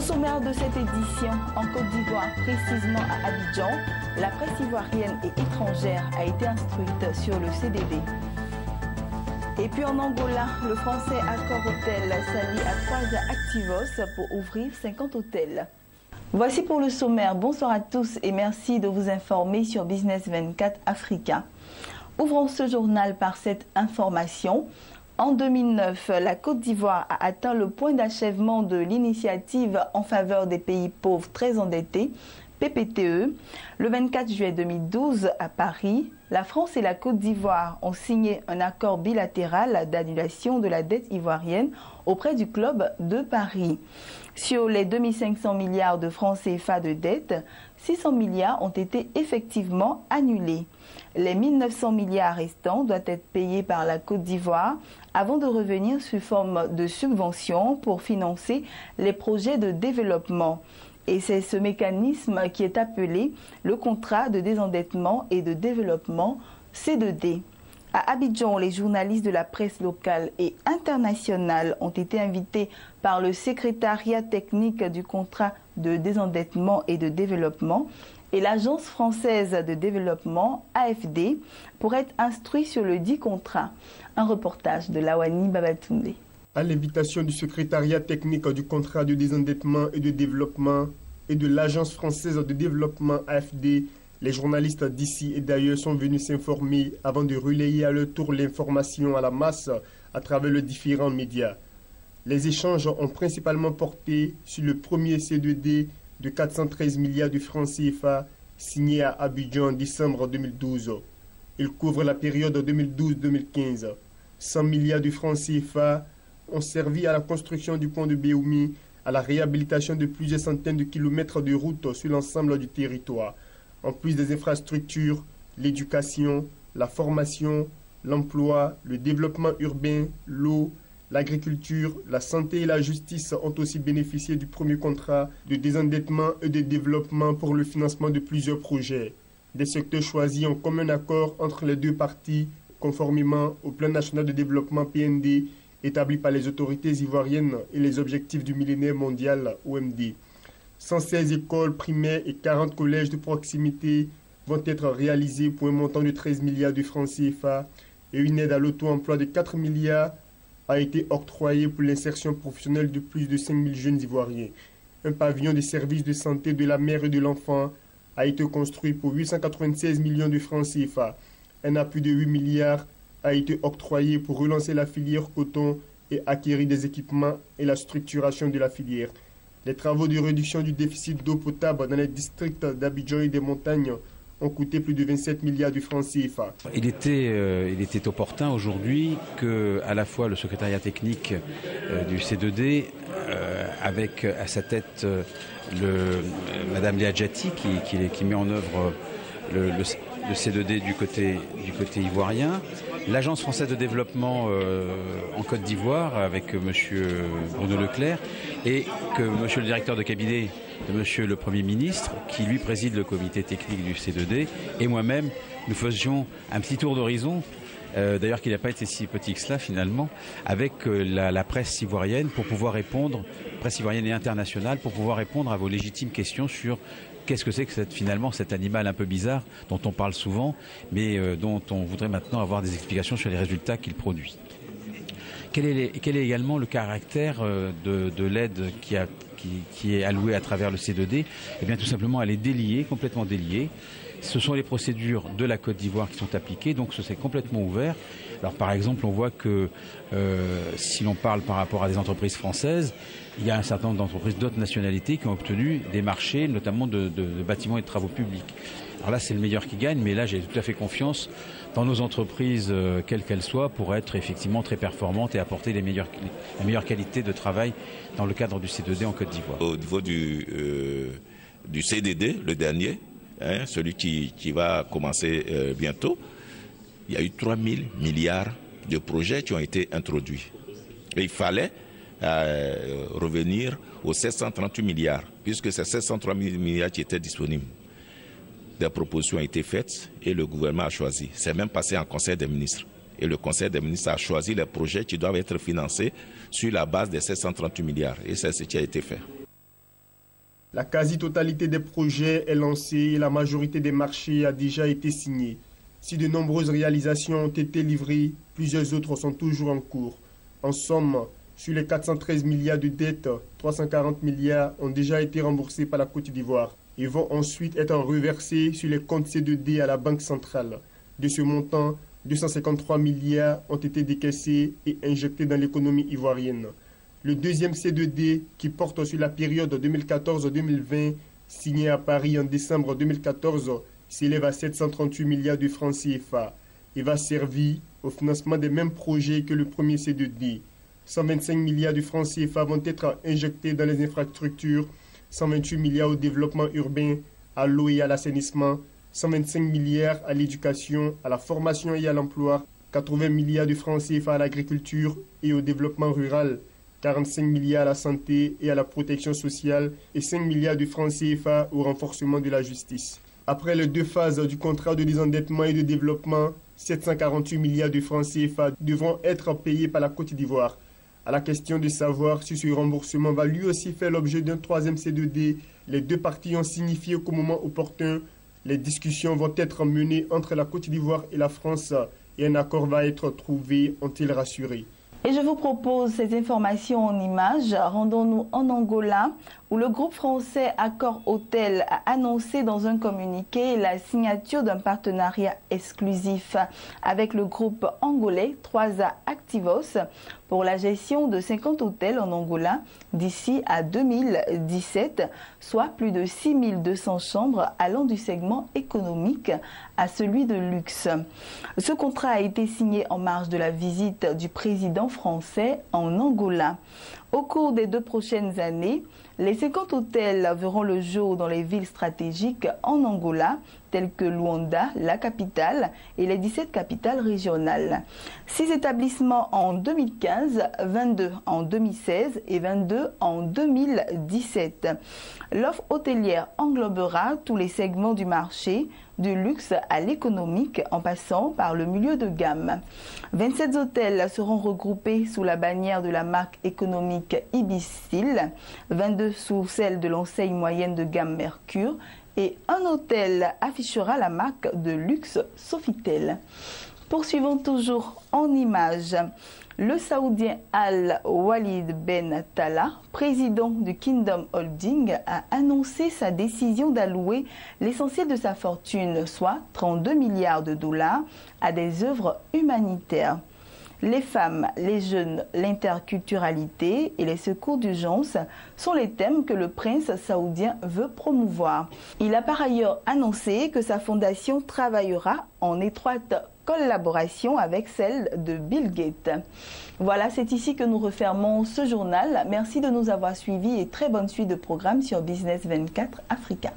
sommaire de cette édition, en Côte d'Ivoire, précisément à Abidjan, la presse ivoirienne et étrangère a été instruite sur le CDD. Et puis en Angola, le français Accor Hotel s'allie à Croisière Activos pour ouvrir 50 hôtels. Voici pour le sommaire. Bonsoir à tous et merci de vous informer sur Business 24 Africa. Ouvrons ce journal par cette information. En 2009, la Côte d'Ivoire a atteint le point d'achèvement de l'initiative en faveur des pays pauvres très endettés, PPTE. Le 24 juillet 2012, à Paris, la France et la Côte d'Ivoire ont signé un accord bilatéral d'annulation de la dette ivoirienne auprès du Club de Paris. Sur les 2500 milliards de francs CFA de dette, 600 milliards ont été effectivement annulés. Les 1900 milliards restants doivent être payés par la Côte d'Ivoire avant de revenir sous forme de subventions pour financer les projets de développement. Et c'est ce mécanisme qui est appelé le contrat de désendettement et de développement C2D. À Abidjan, les journalistes de la presse locale et internationale ont été invités par le secrétariat technique du contrat de désendettement et de développement et l'Agence française de développement, AFD, pour être instruits sur le dit contrat. Un reportage de Lawani Babatunde. À l'invitation du secrétariat technique du contrat de désendettement et de développement et de l'Agence française de développement, AFD, les journalistes d'ici et d'ailleurs sont venus s'informer avant de relayer à leur tour l'information à la masse à travers les différents médias. Les échanges ont principalement porté sur le premier C2D de 413 milliards de francs CFA signé à Abidjan en décembre 2012. Il couvre la période 2012-2015. 100 milliards de francs CFA ont servi à la construction du pont de Béoumi, à la réhabilitation de plusieurs centaines de kilomètres de routes sur l'ensemble du territoire. En plus des infrastructures, l'éducation, la formation, l'emploi, le développement urbain, l'eau, l'agriculture, la santé et la justice ont aussi bénéficié du premier contrat de désendettement et de développement pour le financement de plusieurs projets. Des secteurs choisis en commun accord entre les deux parties, conformément au Plan national de développement PND établi par les autorités ivoiriennes et les objectifs du millénaire mondial OMD. 116 écoles primaires et 40 collèges de proximité vont être réalisés pour un montant de 13 milliards de francs CFA et une aide à l'auto-emploi de 4 milliards a été octroyée pour l'insertion professionnelle de plus de 5 000 jeunes Ivoiriens. Un pavillon de services de santé de la mère et de l'enfant a été construit pour 896 millions de francs CFA. Un appui de 8 milliards a été octroyé pour relancer la filière coton et acquérir des équipements et la structuration de la filière. Les travaux de réduction du déficit d'eau potable dans les districts d'Abidjan et des montagnes ont coûté plus de 27 milliards de francs CFA. Il était opportun aujourd'hui que à la fois le secrétariat technique du C2D, avec à sa tête Madame Léa Djati, qui met en œuvre le C2D du côté ivoirien, l'Agence française de développement en Côte d'Ivoire avec monsieur Bruno Leclerc et que monsieur le directeur de cabinet de monsieur le Premier ministre qui lui préside le comité technique du C2D et moi-même nous faisions un petit tour d'horizon, d'ailleurs qu'il n'a pas été si petit que cela finalement, avec la presse ivoirienne pour pouvoir répondre, presse ivoirienne et internationale, pour pouvoir répondre à vos légitimes questions sur qu'est-ce que c'est que finalement cet animal un peu bizarre dont on parle souvent, mais dont on voudrait maintenant avoir des explications sur les résultats qu'il produit. Quel est également le caractère de l'aide qui est allouée à travers le C2D? Eh bien tout simplement elle est déliée, complètement déliée. Ce sont les procédures de la Côte d'Ivoire qui sont appliquées, donc c'est complètement ouvert. Alors par exemple, on voit que si l'on parle par rapport à des entreprises françaises, il y a un certain nombre d'entreprises d'autres nationalités qui ont obtenu des marchés, notamment de bâtiments et de travaux publics. Alors là, c'est le meilleur qui gagne, mais là, j'ai tout à fait confiance dans nos entreprises, quelles qu'elles soient, pour être effectivement très performantes et apporter la meilleure qualité de travail dans le cadre du C2D en Côte d'Ivoire. Au niveau du CDD, le dernier, celui qui va commencer bientôt, il y a eu 3 000 milliards de projets qui ont été introduits. Et il fallait revenir aux 738 milliards, puisque c'est 703 milliards qui étaient disponibles. Des propositions ont été faites et le gouvernement a choisi. C'est même passé en Conseil des ministres. Et le Conseil des ministres a choisi les projets qui doivent être financés sur la base des 738 milliards. Et c'est ce qui a été fait. La quasi-totalité des projets est lancée et la majorité des marchés a déjà été signée. Si de nombreuses réalisations ont été livrées, plusieurs autres sont toujours en cours. En somme, sur les 413 milliards de dettes, 340 milliards ont déjà été remboursés par la Côte d'Ivoire et vont ensuite être reversés sur les comptes C2D à la Banque centrale. De ce montant, 253 milliards ont été décaissés et injectés dans l'économie ivoirienne. Le deuxième C2D, qui porte sur la période 2014-2020, signé à Paris en décembre 2014, s'élève à 738 milliards de francs CFA et va servir au financement des mêmes projets que le premier C2D. 125 milliards de francs CFA vont être injectés dans les infrastructures, 128 milliards au développement urbain, à l'eau et à l'assainissement, 125 milliards à l'éducation, à la formation et à l'emploi, 80 milliards de francs CFA à l'agriculture et au développement rural, 45 milliards à la santé et à la protection sociale et 5 milliards de francs CFA au renforcement de la justice. Après les deux phases du contrat de désendettement et de développement, 748 milliards de francs CFA devront être payés par la Côte d'Ivoire. À la question de savoir si ce remboursement va lui aussi faire l'objet d'un troisième C2D, les deux parties ont signifié qu'au moment opportun, les discussions vont être menées entre la Côte d'Ivoire et la France et un accord va être trouvé, ont-ils rassuré. Et je vous propose ces informations en images. Rendons-nous en Angola, où le groupe français Accor Hôtel a annoncé dans un communiqué la signature d'un partenariat exclusif avec le groupe angolais 3A Activos pour la gestion de 50 hôtels en Angola d'ici à 2017, soit plus de 6200 chambres allant du segment économique à celui de luxe. Ce contrat a été signé en marge de la visite du président français en Angola. Au cours des 2 prochaines années, les 50 hôtels verront le jour dans les villes stratégiques en Angola, telles que Luanda, la capitale, et les 17 capitales régionales. 6 établissements en 2015, 22 en 2016 et 22 en 2017. L'offre hôtelière englobera tous les segments du marché, du luxe à l'économique en passant par le milieu de gamme. 27 hôtels seront regroupés sous la bannière de la marque économique Ibis-Style, 22 sous celle de l'enseigne moyenne de gamme Mercure et un hôtel affichera la marque de luxe Sofitel. Poursuivons toujours en images. Le Saoudien Al-Walid Ben Talha, président du Kingdom Holding, a annoncé sa décision d'allouer l'essentiel de sa fortune, soit 32 milliards de dollars, à des œuvres humanitaires. Les femmes, les jeunes, l'interculturalité et les secours d'urgence sont les thèmes que le prince saoudien veut promouvoir. Il a par ailleurs annoncé que sa fondation travaillera en étroite collaboration avec celle de Bill Gates. Voilà, c'est ici que nous refermons ce journal. Merci de nous avoir suivis et très bonne suite de programmes sur Business 24 Africa.